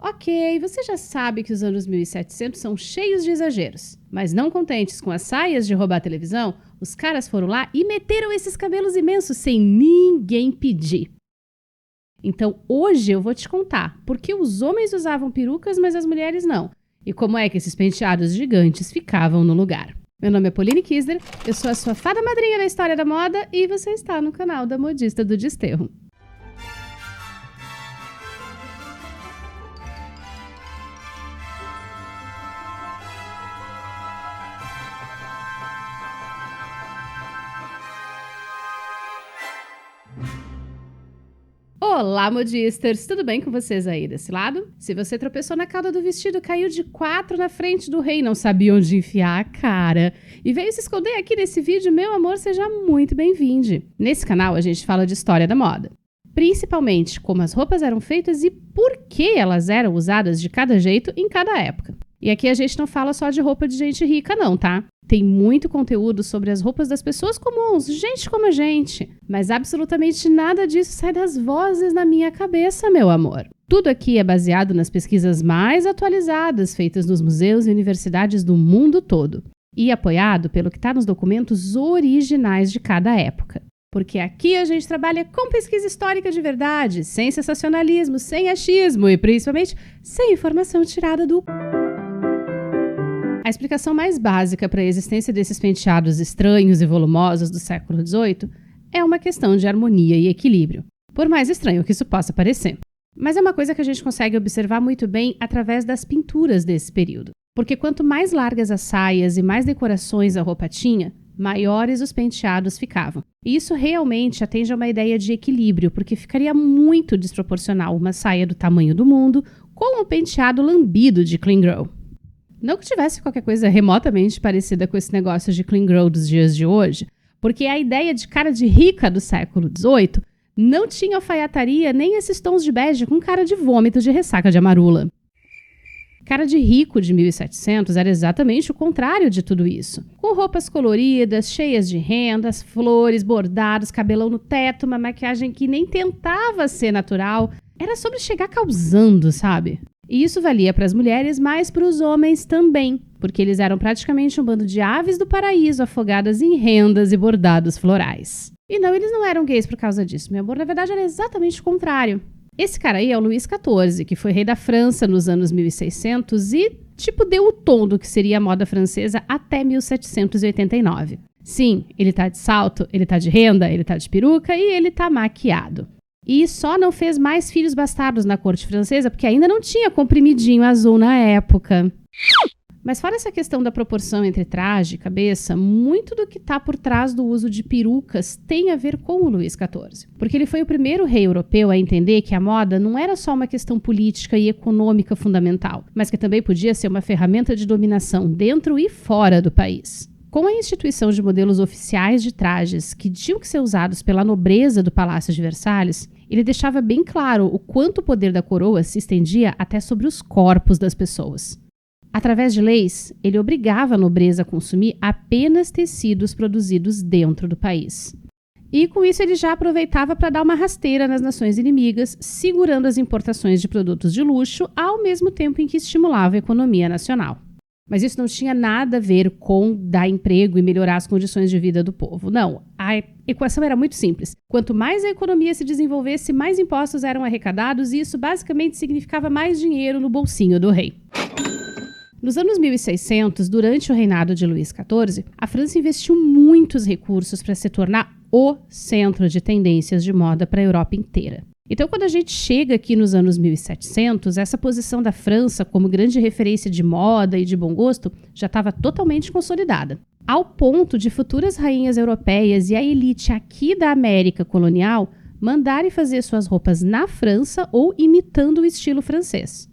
Ok, você já sabe que os anos 1700 são cheios de exageros. Mas não contentes com as saias de roubar a televisão, os caras foram lá e meteram esses cabelos imensos sem ninguém pedir. Então hoje eu vou te contar por que os homens usavam perucas, mas as mulheres não. E como é que esses penteados gigantes ficavam no lugar. Meu nome é Pauline Kisler, eu sou a sua fada madrinha da história da moda e você está no canal da Modista do Desterro. Olá, modisters! Tudo bem com vocês aí desse lado? Se você tropeçou na cauda do vestido, caiu de 4 na frente do rei, não sabia onde enfiar a cara e veio se esconder aqui nesse vídeo, meu amor, seja muito bem-vindo! Nesse canal a gente fala de história da moda, principalmente como as roupas eram feitas e por que elas eram usadas de cada jeito em cada época. E aqui a gente não fala só de roupa de gente rica não, tá? Tem muito conteúdo sobre as roupas das pessoas comuns, gente como a gente. Mas absolutamente nada disso sai das vozes na minha cabeça, meu amor. Tudo aqui é baseado nas pesquisas mais atualizadas feitas nos museus e universidades do mundo todo. E apoiado pelo que está nos documentos originais de cada época. Porque aqui a gente trabalha com pesquisa histórica de verdade, sem sensacionalismo, sem achismo e principalmente sem informação tirada do... A explicação mais básica para a existência desses penteados estranhos e volumosos do século XVIII é uma questão de harmonia e equilíbrio, por mais estranho que isso possa parecer. Mas é uma coisa que a gente consegue observar muito bem através das pinturas desse período, porque quanto mais largas as saias e mais decorações a roupa tinha, maiores os penteados ficavam. E isso realmente atende a uma ideia de equilíbrio, porque ficaria muito desproporcional uma saia do tamanho do mundo com um penteado lambido de clean girl. Não que tivesse qualquer coisa remotamente parecida com esse negócio de clean girl dos dias de hoje, porque a ideia de cara de rica do século XVIII não tinha alfaiataria nem esses tons de bege com cara de vômito de ressaca de amarula. Cara de rico de 1700 era exatamente o contrário de tudo isso. Com roupas coloridas, cheias de rendas, flores, bordados, cabelão no teto, uma maquiagem que nem tentava ser natural. Era sobre chegar causando, sabe? E isso valia para as mulheres, mas para os homens também, porque eles eram praticamente um bando de aves do paraíso afogadas em rendas e bordados florais. E não, eles não eram gays por causa disso, meu amor, na verdade era exatamente o contrário. Esse cara aí é o Luís XIV, que foi rei da França nos anos 1600 e, deu o tom do que seria a moda francesa até 1789. Sim, ele tá de salto, ele tá de renda, ele tá de peruca e ele tá maquiado. E só não fez mais filhos bastardos na corte francesa porque ainda não tinha comprimidinho azul na época. Mas fora essa questão da proporção entre traje e cabeça, muito do que está por trás do uso de perucas tem a ver com o Luís XIV. Porque ele foi o primeiro rei europeu a entender que a moda não era só uma questão política e econômica fundamental, mas que também podia ser uma ferramenta de dominação dentro e fora do país. Com a instituição de modelos oficiais de trajes que tinham que ser usados pela nobreza do Palácio de Versalhes, ele deixava bem claro o quanto o poder da coroa se estendia até sobre os corpos das pessoas. Através de leis, ele obrigava a nobreza a consumir apenas tecidos produzidos dentro do país. E com isso ele já aproveitava para dar uma rasteira nas nações inimigas, segurando as importações de produtos de luxo, ao mesmo tempo em que estimulava a economia nacional. Mas isso não tinha nada a ver com dar emprego e melhorar as condições de vida do povo. Não, a equação era muito simples. Quanto mais a economia se desenvolvesse, mais impostos eram arrecadados e isso basicamente significava mais dinheiro no bolsinho do rei. Nos anos 1600, durante o reinado de Luís XIV, a França investiu muitos recursos para se tornar o centro de tendências de moda para a Europa inteira. Então, quando a gente chega aqui nos anos 1700, essa posição da França como grande referência de moda e de bom gosto já estava totalmente consolidada. Ao ponto de futuras rainhas europeias e a elite aqui da América colonial mandarem fazer suas roupas na França ou imitando o estilo francês.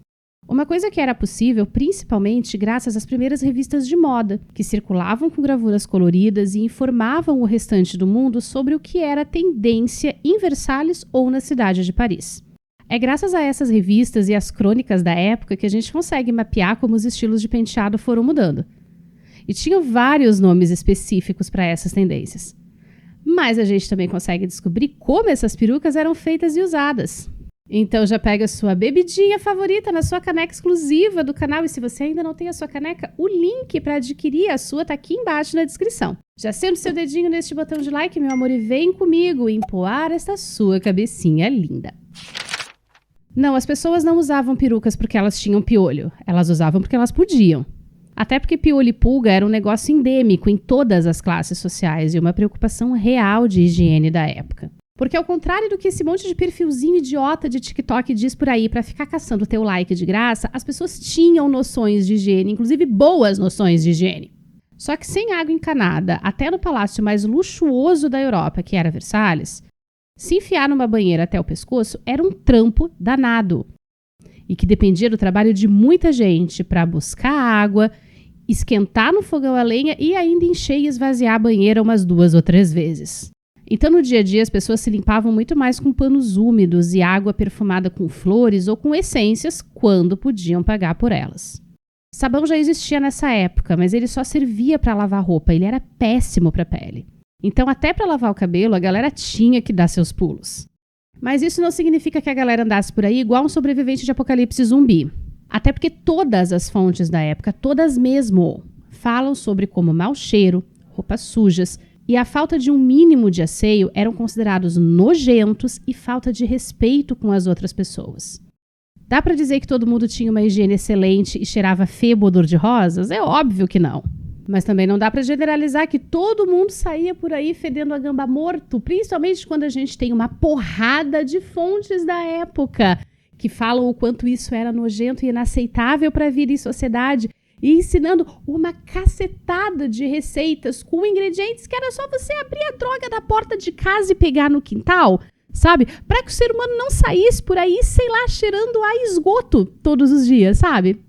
Uma coisa que era possível principalmente graças às primeiras revistas de moda, que circulavam com gravuras coloridas e informavam o restante do mundo sobre o que era tendência em Versalhes ou na cidade de Paris. É graças a essas revistas e às crônicas da época que a gente consegue mapear como os estilos de penteado foram mudando. E tinham vários nomes específicos para essas tendências. Mas a gente também consegue descobrir como essas perucas eram feitas e usadas. Então já pega a sua bebidinha favorita na sua caneca exclusiva do canal. E se você ainda não tem a sua caneca, o link para adquirir a sua tá aqui embaixo na descrição. Já senta o seu dedinho neste botão de like, meu amor, e vem comigo empoar esta sua cabecinha linda. Não, as pessoas não usavam perucas porque elas tinham piolho. Elas usavam porque elas podiam. Até porque piolho e pulga era um negócio endêmico em todas as classes sociais e uma preocupação real de higiene da época. Porque ao contrário do que esse monte de perfilzinho idiota de TikTok diz por aí pra ficar caçando teu like de graça, as pessoas tinham noções de higiene, inclusive boas noções de higiene. Só que sem água encanada, até no palácio mais luxuoso da Europa, que era Versalhes, se enfiar numa banheira até o pescoço era um trampo danado. E que dependia do trabalho de muita gente para buscar água, esquentar no fogão a lenha e ainda encher e esvaziar a banheira umas 2 ou 3 vezes. Então, no dia a dia, as pessoas se limpavam muito mais com panos úmidos e água perfumada com flores ou com essências quando podiam pagar por elas. Sabão já existia nessa época, mas ele só servia para lavar roupa, ele era péssimo para a pele. Então, até para lavar o cabelo, a galera tinha que dar seus pulos. Mas isso não significa que a galera andasse por aí igual um sobrevivente de apocalipse zumbi. Até porque todas as fontes da época, todas mesmo, falam sobre como mau cheiro, roupas sujas e a falta de um mínimo de asseio eram considerados nojentos e falta de respeito com as outras pessoas. Dá pra dizer que todo mundo tinha uma higiene excelente e cheirava febodor de rosas? É óbvio que não. Mas também não dá pra generalizar que todo mundo saía por aí fedendo a gamba morto, principalmente quando a gente tem uma porrada de fontes da época que falam o quanto isso era nojento e inaceitável pra vida em sociedade, e ensinando uma cacetada de receitas com ingredientes que era só você abrir a droga da porta de casa e pegar no quintal, sabe? Para que o ser humano não saísse por aí, sei lá, cheirando a esgoto todos os dias, sabe?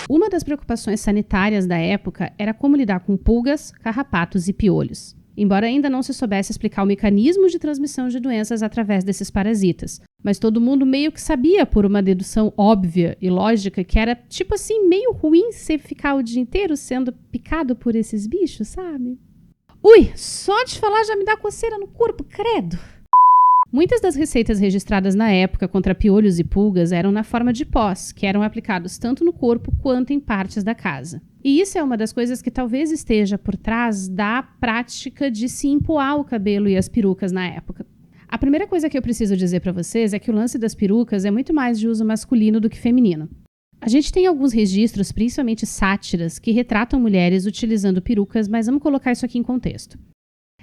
Uma das preocupações sanitárias da época era como lidar com pulgas, carrapatos e piolhos. Embora ainda não se soubesse explicar o mecanismo de transmissão de doenças através desses parasitas. Mas todo mundo meio que sabia, por uma dedução óbvia e lógica, que era, tipo assim, meio ruim você ficar o dia inteiro sendo picado por esses bichos, sabe? Ui, só de falar já me dá coceira no corpo, credo! Muitas das receitas registradas na época contra piolhos e pulgas eram na forma de pós, que eram aplicados tanto no corpo quanto em partes da casa. E isso é uma das coisas que talvez esteja por trás da prática de se empoar o cabelo e as perucas na época. A primeira coisa que eu preciso dizer para vocês é que o lance das perucas é muito mais de uso masculino do que feminino. A gente tem alguns registros, principalmente sátiras, que retratam mulheres utilizando perucas, mas vamos colocar isso aqui em contexto.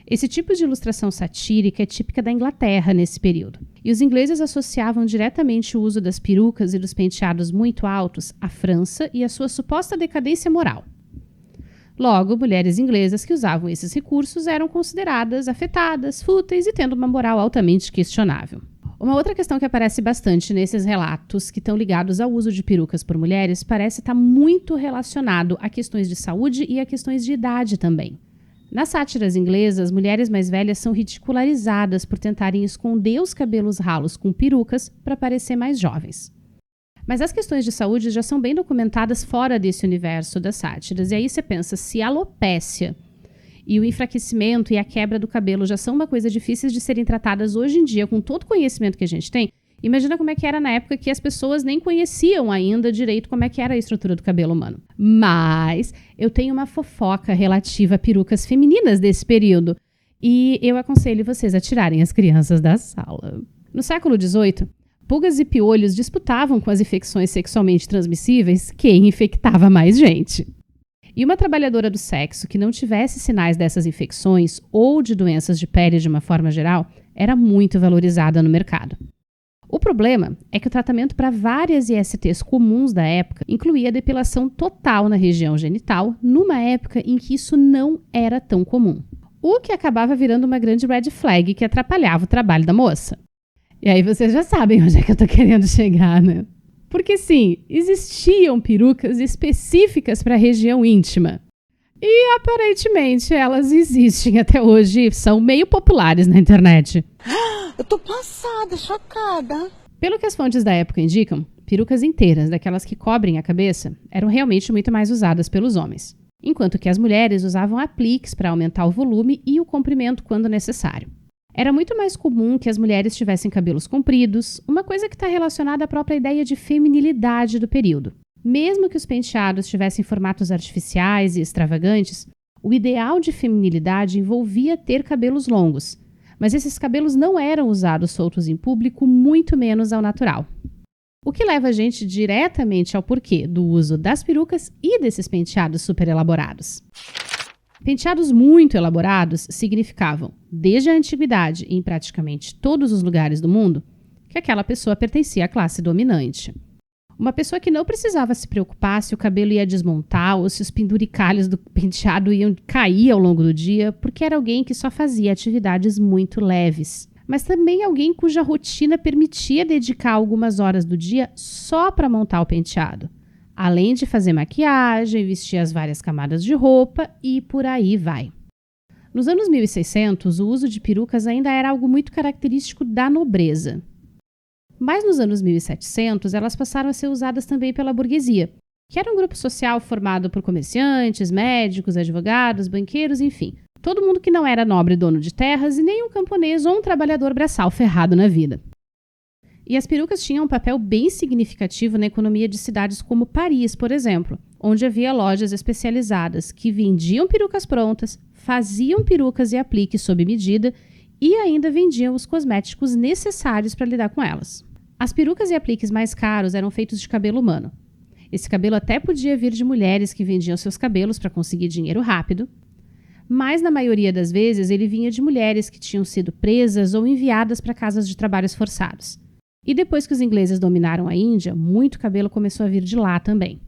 Esse tipo de ilustração satírica é típica da Inglaterra nesse período. E os ingleses associavam diretamente o uso das perucas e dos penteados muito altos à França e à sua suposta decadência moral. Logo, mulheres inglesas que usavam esses recursos eram consideradas afetadas, fúteis e tendo uma moral altamente questionável. Uma outra questão que aparece bastante nesses relatos que estão ligados ao uso de perucas por mulheres parece estar muito relacionado a questões de saúde e a questões de idade também. Nas sátiras inglesas, mulheres mais velhas são ridicularizadas por tentarem esconder os cabelos ralos com perucas para parecer mais jovens. Mas as questões de saúde já são bem documentadas fora desse universo das sátiras. E aí você pensa, se a alopécia e o enfraquecimento e a quebra do cabelo já são uma coisa difíceis de serem tratadas hoje em dia, com todo o conhecimento que a gente tem, imagina como é que era na época que as pessoas nem conheciam ainda direito como é que era a estrutura do cabelo humano. Mas eu tenho uma fofoca relativa a perucas femininas desse período. E eu aconselho vocês a tirarem as crianças da sala. No século XVIII, pulgas e piolhos disputavam com as infecções sexualmente transmissíveis quem infectava mais gente. E uma trabalhadora do sexo que não tivesse sinais dessas infecções ou de doenças de pele de uma forma geral era muito valorizada no mercado. O problema é que o tratamento para várias ISTs comuns da época incluía depilação total na região genital, numa época em que isso não era tão comum. O que acabava virando uma grande red flag que atrapalhava o trabalho da moça. E aí vocês já sabem onde é que eu tô querendo chegar, né? Porque sim, existiam perucas específicas para a região íntima. E aparentemente elas existem até hoje, são meio populares na internet. Eu tô passada, chocada. Pelo que as fontes da época indicam, perucas inteiras, daquelas que cobrem a cabeça, eram realmente muito mais usadas pelos homens. Enquanto que as mulheres usavam apliques para aumentar o volume e o comprimento quando necessário. Era muito mais comum que as mulheres tivessem cabelos compridos, uma coisa que está relacionada à própria ideia de feminilidade do período. Mesmo que os penteados tivessem formatos artificiais e extravagantes, o ideal de feminilidade envolvia ter cabelos longos, mas esses cabelos não eram usados soltos em público, muito menos ao natural. O que leva a gente diretamente ao porquê do uso das perucas e desses penteados super elaborados. Penteados muito elaborados significavam, desde a antiguidade e em praticamente todos os lugares do mundo, que aquela pessoa pertencia à classe dominante. Uma pessoa que não precisava se preocupar se o cabelo ia desmontar ou se os penduricalhos do penteado iam cair ao longo do dia, porque era alguém que só fazia atividades muito leves. Mas também alguém cuja rotina permitia dedicar algumas horas do dia só para montar o penteado. Além de fazer maquiagem, vestir as várias camadas de roupa e por aí vai. Nos anos 1600, o uso de perucas ainda era algo muito característico da nobreza. Mas nos anos 1700, elas passaram a ser usadas também pela burguesia, que era um grupo social formado por comerciantes, médicos, advogados, banqueiros, enfim. Todo mundo que não era nobre dono de terras e nem um camponês ou um trabalhador braçal ferrado na vida. E as perucas tinham um papel bem significativo na economia de cidades como Paris, por exemplo, onde havia lojas especializadas que vendiam perucas prontas, faziam perucas e apliques sob medida e ainda vendiam os cosméticos necessários para lidar com elas. As perucas e apliques mais caros eram feitos de cabelo humano. Esse cabelo até podia vir de mulheres que vendiam seus cabelos para conseguir dinheiro rápido, mas na maioria das vezes ele vinha de mulheres que tinham sido presas ou enviadas para casas de trabalhos forçados. E depois que os ingleses dominaram a Índia, muito cabelo começou a vir de lá também.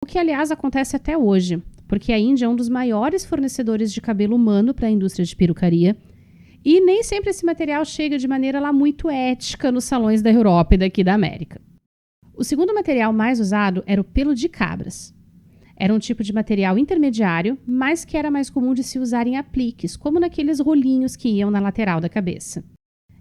O que, aliás, acontece até hoje, porque a Índia é um dos maiores fornecedores de cabelo humano para a indústria de perucaria, e nem sempre esse material chega de maneira lá muito ética nos salões da Europa e daqui da América. O segundo material mais usado era o pelo de cabras. Era um tipo de material intermediário, mas que era mais comum de se usar em apliques, como naqueles rolinhos que iam na lateral da cabeça.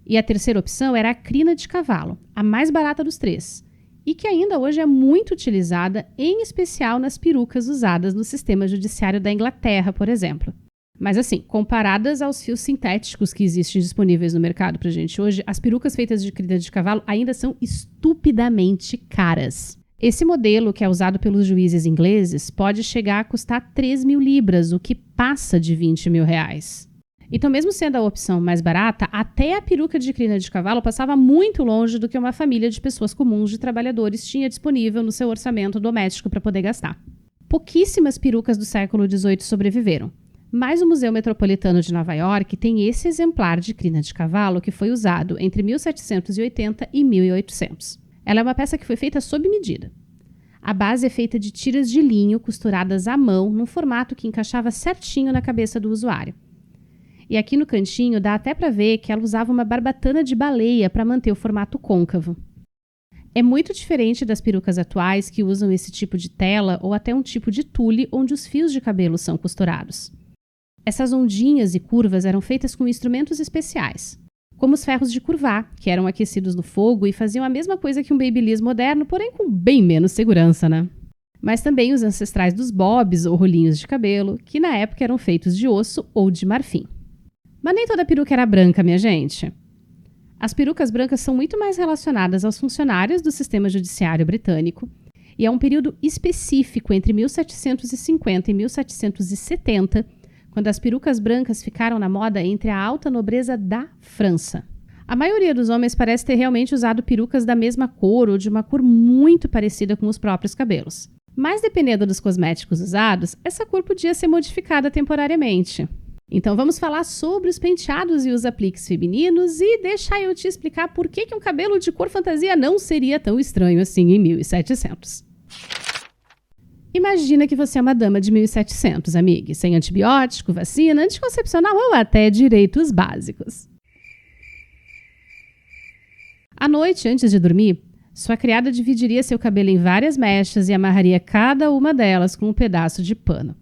E a terceira opção era a crina de cavalo, a mais barata dos três, e que ainda hoje é muito utilizada, em especial nas perucas usadas no sistema judiciário da Inglaterra, por exemplo. Mas assim, comparadas aos fios sintéticos que existem disponíveis no mercado pra gente hoje, as perucas feitas de crina de cavalo ainda são estupidamente caras. Esse modelo, que é usado pelos juízes ingleses, pode chegar a custar 3 mil libras, o que passa de 20 mil reais. Então, mesmo sendo a opção mais barata, até a peruca de crina de cavalo passava muito longe do que uma família de pessoas comuns de trabalhadores tinha disponível no seu orçamento doméstico para poder gastar. Pouquíssimas perucas do século XVIII sobreviveram, mas o Museu Metropolitano de Nova York tem esse exemplar de crina de cavalo que foi usado entre 1780 e 1800. Ela é uma peça que foi feita sob medida. A base é feita de tiras de linho costuradas à mão num formato que encaixava certinho na cabeça do usuário. E aqui no cantinho dá até para ver que ela usava uma barbatana de baleia para manter o formato côncavo. É muito diferente das perucas atuais que usam esse tipo de tela ou até um tipo de tule onde os fios de cabelo são costurados. Essas ondinhas e curvas eram feitas com instrumentos especiais, como os ferros de curvar, que eram aquecidos no fogo e faziam a mesma coisa que um babyliss moderno, porém com bem menos segurança, né? Mas também os ancestrais dos bobs ou rolinhos de cabelo, que na época eram feitos de osso ou de marfim. Mas nem toda peruca era branca, minha gente. As perucas brancas são muito mais relacionadas aos funcionários do sistema judiciário britânico e a um período específico entre 1750 e 1770, quando as perucas brancas ficaram na moda entre a alta nobreza da França. A maioria dos homens parece ter realmente usado perucas da mesma cor ou de uma cor muito parecida com os próprios cabelos. Mas dependendo dos cosméticos usados, essa cor podia ser modificada temporariamente. Então vamos falar sobre os penteados e os apliques femininos e deixa eu te explicar por que um cabelo de cor fantasia não seria tão estranho assim em 1700. Imagina que você é uma dama de 1700, amiga, sem antibiótico, vacina, anticoncepcional ou até direitos básicos. À noite, antes de dormir, sua criada dividiria seu cabelo em várias mechas e amarraria cada uma delas com um pedaço de pano.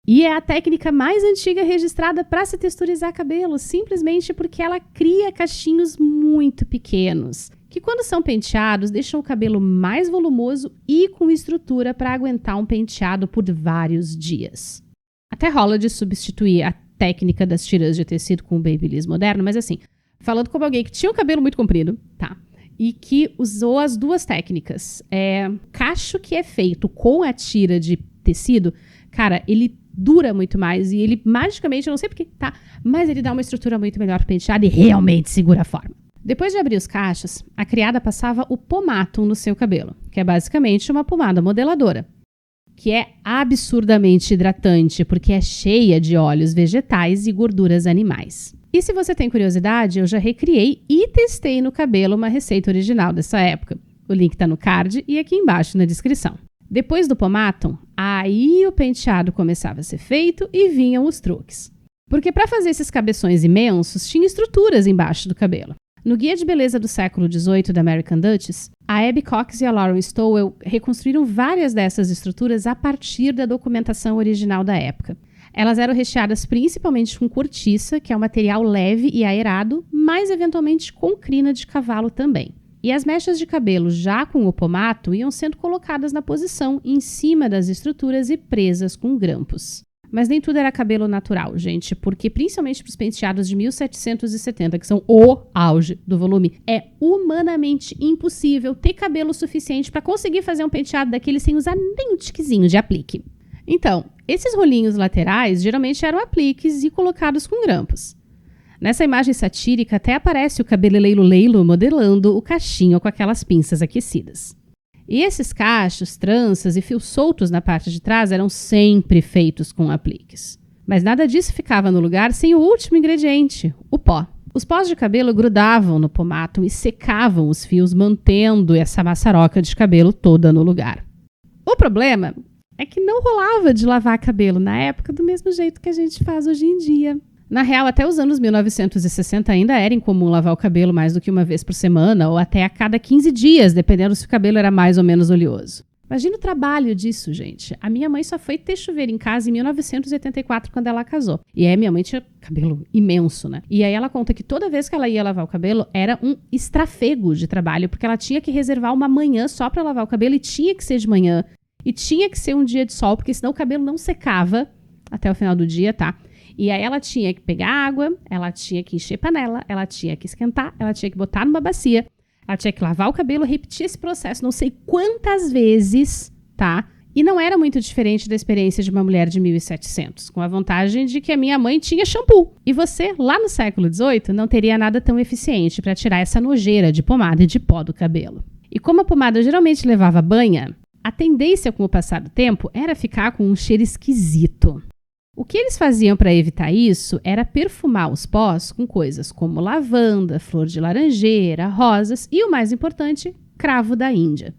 E é a técnica mais antiga registrada para se texturizar cabelo, simplesmente porque ela cria cachinhos muito pequenos, que quando são penteados deixam o cabelo mais volumoso e com estrutura para aguentar um penteado por vários dias. Até rola de substituir a técnica das tiras de tecido com o babyliss moderno, mas assim, falando como alguém que tinha o cabelo muito comprido, tá? E que usou as duas técnicas. Cacho que é feito com a tira de tecido, cara, ele dura muito mais e ele magicamente, eu não sei porquê, tá? Mas ele dá uma estrutura muito melhor pro penteado e realmente segura a forma. Depois de abrir os cachos, a criada passava o pomatum no seu cabelo, que é basicamente uma pomada modeladora, que é absurdamente hidratante porque é cheia de óleos vegetais e gorduras animais. E se você tem curiosidade, eu já recriei e testei no cabelo uma receita original dessa época. O link tá no card e aqui embaixo na descrição. Depois do pomatum, aí o penteado começava a ser feito e vinham os truques. Porque para fazer esses cabeções imensos, tinha estruturas embaixo do cabelo. No Guia de Beleza do século XVIII da American Duchess, a Abby Cox e a Lauren Stowell reconstruíram várias dessas estruturas a partir da documentação original da época. Elas eram recheadas principalmente com cortiça, que é um material leve e aerado, mas eventualmente com crina de cavalo também. E as mechas de cabelo, já com o pomatum, iam sendo colocadas na posição em cima das estruturas e presas com grampos. Mas nem tudo era cabelo natural, gente, porque principalmente para os penteados de 1770, que são o auge do volume, é humanamente impossível ter cabelo suficiente para conseguir fazer um penteado daquele sem usar nem um tiquezinho de aplique. Então, esses rolinhos laterais geralmente eram apliques e colocados com grampos. Nessa imagem satírica até aparece o cabeleleiro-leilo modelando o cachinho com aquelas pinças aquecidas. E esses cachos, tranças e fios soltos na parte de trás eram sempre feitos com apliques. Mas nada disso ficava no lugar sem o último ingrediente, o pó. Os pós de cabelo grudavam no pomatum e secavam os fios, mantendo essa maçaroca de cabelo toda no lugar. O problema é que não rolava de lavar cabelo na época do mesmo jeito que a gente faz hoje em dia. Na real, até os anos 1960 ainda era incomum lavar o cabelo mais do que uma vez por semana ou até a cada 15 dias, dependendo se o cabelo era mais ou menos oleoso. Imagina o trabalho disso, gente. A minha mãe só foi ter chuveiro em casa em 1984, quando ela casou. E aí minha mãe tinha cabelo imenso, né? E aí ela conta que toda vez que ela ia lavar o cabelo, era um estrafego de trabalho, porque ela tinha que reservar uma manhã só pra lavar o cabelo e tinha que ser de manhã. E tinha que ser um dia de sol, porque senão o cabelo não secava até o final do dia, tá? E aí ela tinha que pegar água, ela tinha que encher panela, ela tinha que esquentar, ela tinha que botar numa bacia, ela tinha que lavar o cabelo, repetir esse processo não sei quantas vezes, tá? E não era muito diferente da experiência de uma mulher de 1700, com a vantagem de que a minha mãe tinha shampoo. E você, lá no século XVIII, não teria nada tão eficiente para tirar essa nojeira de pomada e de pó do cabelo. E como a pomada geralmente levava banha, a tendência com o passar do tempo era ficar com um cheiro esquisito. O que eles faziam para evitar isso era perfumar os pós com coisas como lavanda, flor de laranjeira, rosas e, o mais importante, cravo da Índia.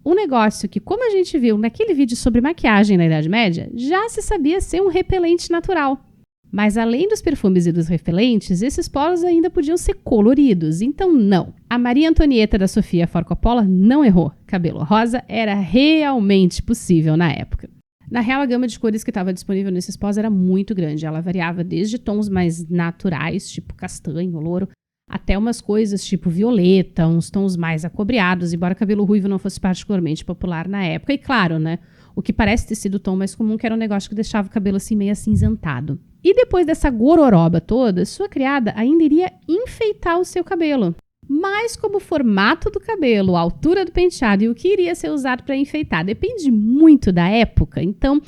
Um negócio que, como a gente viu naquele vídeo sobre maquiagem na Idade Média, já se sabia ser um repelente natural. Mas além dos perfumes e dos repelentes, esses polos ainda podiam ser coloridos. Então não, a Maria Antonieta da Sofia Coppola não errou. Cabelo rosa era realmente possível na época. Na real, a gama de cores que estava disponível nesses pós era muito grande. Ela variava desde tons mais naturais, tipo castanho, louro, até umas coisas tipo violeta, uns tons mais acobreados, embora cabelo ruivo não fosse particularmente popular na época. E claro, né, o que parece ter sido o tom mais comum, que era um negócio que deixava o cabelo assim meio acinzentado. E depois dessa gororoba toda, sua criada ainda iria enfeitar o seu cabelo. Mas como o formato do cabelo, a altura do penteado e o que iria ser usado para enfeitar depende muito da época, então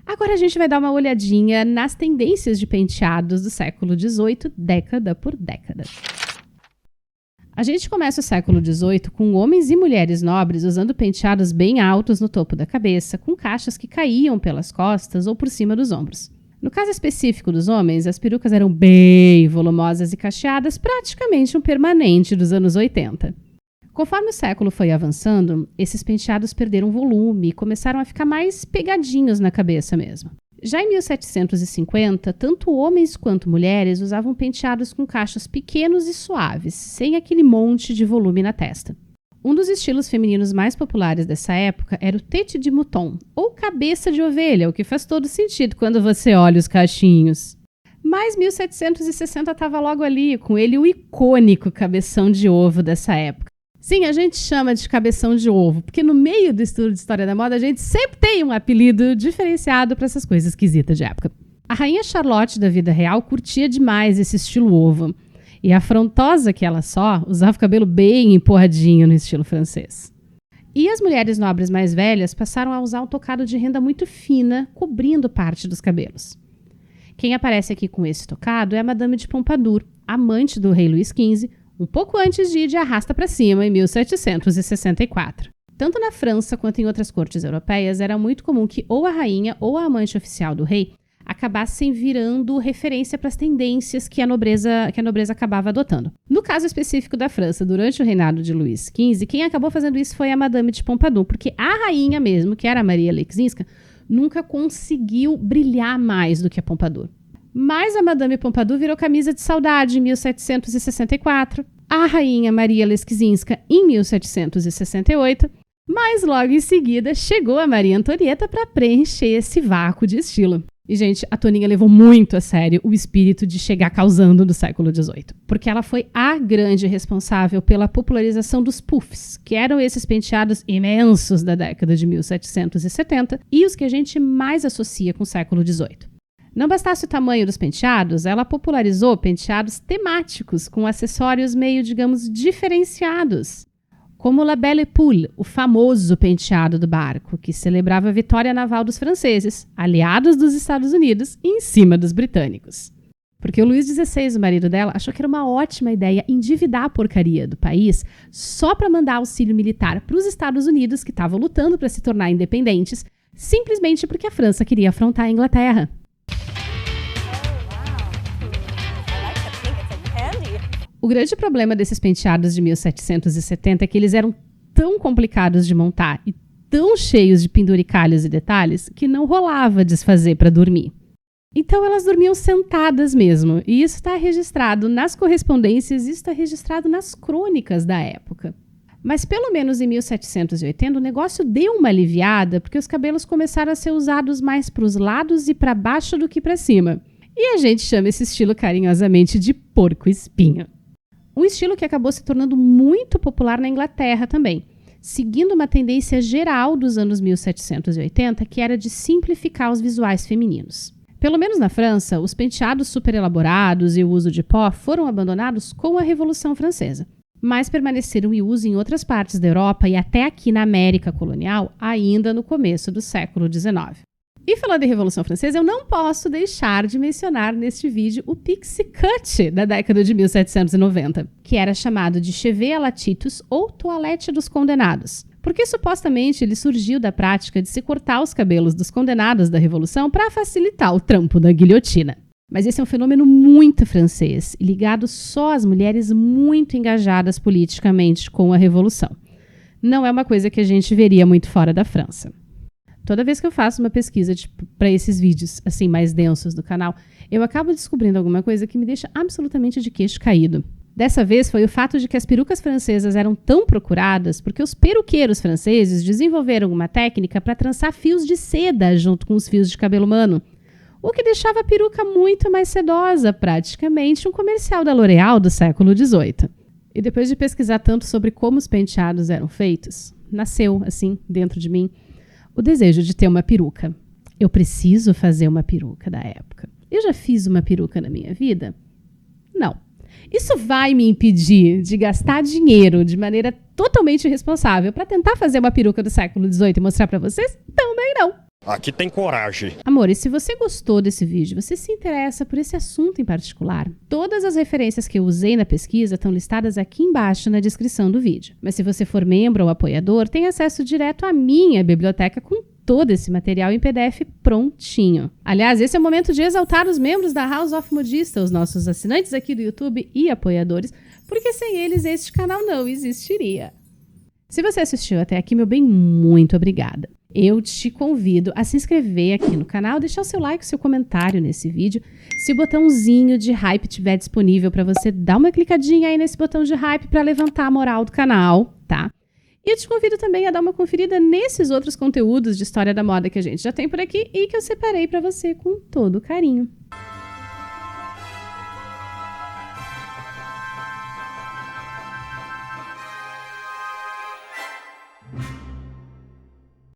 agora a gente vai dar uma olhadinha nas tendências de penteados do século XVIII, década por década. A gente começa o século XVIII com homens e mulheres nobres usando penteados bem altos no topo da cabeça, com cachas que caíam pelas costas ou por cima dos ombros. No caso específico dos homens, as perucas eram bem volumosas e cacheadas, praticamente um permanente dos anos 80. Conforme o século foi avançando, esses penteados perderam volume e começaram a ficar mais pegadinhos na cabeça mesmo. Já em 1750, tanto homens quanto mulheres usavam penteados com cachos pequenos e suaves, sem aquele monte de volume na testa. Um dos estilos femininos mais populares dessa época era o tête de mouton, ou cabeça de ovelha, o que faz todo sentido quando você olha os cachinhos. Mas 1760 estava logo ali, com ele o icônico cabeção de ovo dessa época. Sim, a gente chama de cabeção de ovo, porque no meio do estudo de história da moda a gente sempre tem um apelido diferenciado para essas coisas esquisitas de época. A rainha Charlotte da vida real curtia demais esse estilo ovo. E afrontosa que ela só, usava o cabelo bem empurradinho no estilo francês. E as mulheres nobres mais velhas passaram a usar um tocado de renda muito fina, cobrindo parte dos cabelos. Quem aparece aqui com esse tocado é a Madame de Pompadour, amante do rei Luís XV, um pouco antes de ir de arrasta para cima, em 1764. Tanto na França quanto em outras cortes europeias, era muito comum que ou a rainha ou a amante oficial do rei acabassem virando referência para as tendências que a nobreza acabava adotando. No caso específico da França, durante o reinado de Luís XV, quem acabou fazendo isso foi a Madame de Pompadour, porque a rainha mesmo, que era a Maria Lexinska, nunca conseguiu brilhar mais do que a Pompadour. Mas a Madame Pompadour virou camisa de saudade em 1764, a rainha Maria Lexinska em 1768, mas logo em seguida chegou a Maria Antonieta para preencher esse vácuo de estilo. E, gente, a Toninha levou muito a sério o espírito de chegar causando do século XVIII, porque ela foi a grande responsável pela popularização dos puffs, que eram esses penteados imensos da década de 1770 e os que a gente mais associa com o século XVIII. Não bastasse o tamanho dos penteados, ela popularizou penteados temáticos com acessórios meio, digamos, diferenciados, como La Belle Épaule, o famoso penteado do barco, que celebrava a vitória naval dos franceses, aliados dos Estados Unidos, em cima dos britânicos. Porque o Luís XVI, o marido dela, achou que era uma ótima ideia endividar a porcaria do país só para mandar auxílio militar para os Estados Unidos, que estavam lutando para se tornar independentes, simplesmente porque a França queria afrontar a Inglaterra. O grande problema desses penteados de 1770 é que eles eram tão complicados de montar e tão cheios de penduricalhos e detalhes que não rolava desfazer para dormir. Então elas dormiam sentadas mesmo, e isso está registrado nas correspondências e está registrado nas crônicas da época. Mas pelo menos em 1780 o negócio deu uma aliviada porque os cabelos começaram a ser usados mais para os lados e para baixo do que para cima. E a gente chama esse estilo carinhosamente de porco-espinho. Um estilo que acabou se tornando muito popular na Inglaterra também, seguindo uma tendência geral dos anos 1780, que era de simplificar os visuais femininos. Pelo menos na França, os penteados super elaborados e o uso de pó foram abandonados com a Revolução Francesa, mas permaneceram em uso em outras partes da Europa e até aqui na América colonial, ainda no começo do século XIX. E falando em Revolução Francesa, eu não posso deixar de mencionar neste vídeo o pixie cut da década de 1790, que era chamado de cheveux à la Titus ou toalete dos condenados, porque supostamente ele surgiu da prática de se cortar os cabelos dos condenados da Revolução para facilitar o trampo da guilhotina. Mas esse é um fenômeno muito francês, ligado só às mulheres muito engajadas politicamente com a Revolução. Não é uma coisa que a gente veria muito fora da França. Toda vez que eu faço uma pesquisa para esses vídeos assim mais densos do canal, eu acabo descobrindo alguma coisa que me deixa absolutamente de queixo caído. Dessa vez foi o fato de que as perucas francesas eram tão procuradas porque os peruqueiros franceses desenvolveram uma técnica para trançar fios de seda junto com os fios de cabelo humano, o que deixava a peruca muito mais sedosa, praticamente um comercial da L'Oréal do século XVIII. E depois de pesquisar tanto sobre como os penteados eram feitos, nasceu, assim, dentro de mim, o desejo de ter uma peruca. Eu preciso fazer uma peruca da época. Eu já fiz uma peruca na minha vida? Não. Isso vai me impedir de gastar dinheiro de maneira totalmente irresponsável para tentar fazer uma peruca do século XVIII e mostrar para vocês? Também não. Aqui tem coragem. Amor, e se você gostou desse vídeo, você se interessa por esse assunto em particular, todas as referências que eu usei na pesquisa estão listadas aqui embaixo na descrição do vídeo. Mas se você for membro ou apoiador, tem acesso direto à minha biblioteca com todo esse material em PDF prontinho. Aliás, esse é o momento de exaltar os membros da House of Modista, os nossos assinantes aqui do YouTube e apoiadores, porque sem eles este canal não existiria. Se você assistiu até aqui, meu bem, muito obrigada. Eu te convido a se inscrever aqui no canal, deixar o seu like, o seu comentário nesse vídeo. Se o botãozinho de hype estiver disponível para você, dá uma clicadinha aí nesse botão de hype para levantar a moral do canal, tá? E eu te convido também a dar uma conferida nesses outros conteúdos de história da moda que a gente já tem por aqui e que eu separei para você com todo carinho.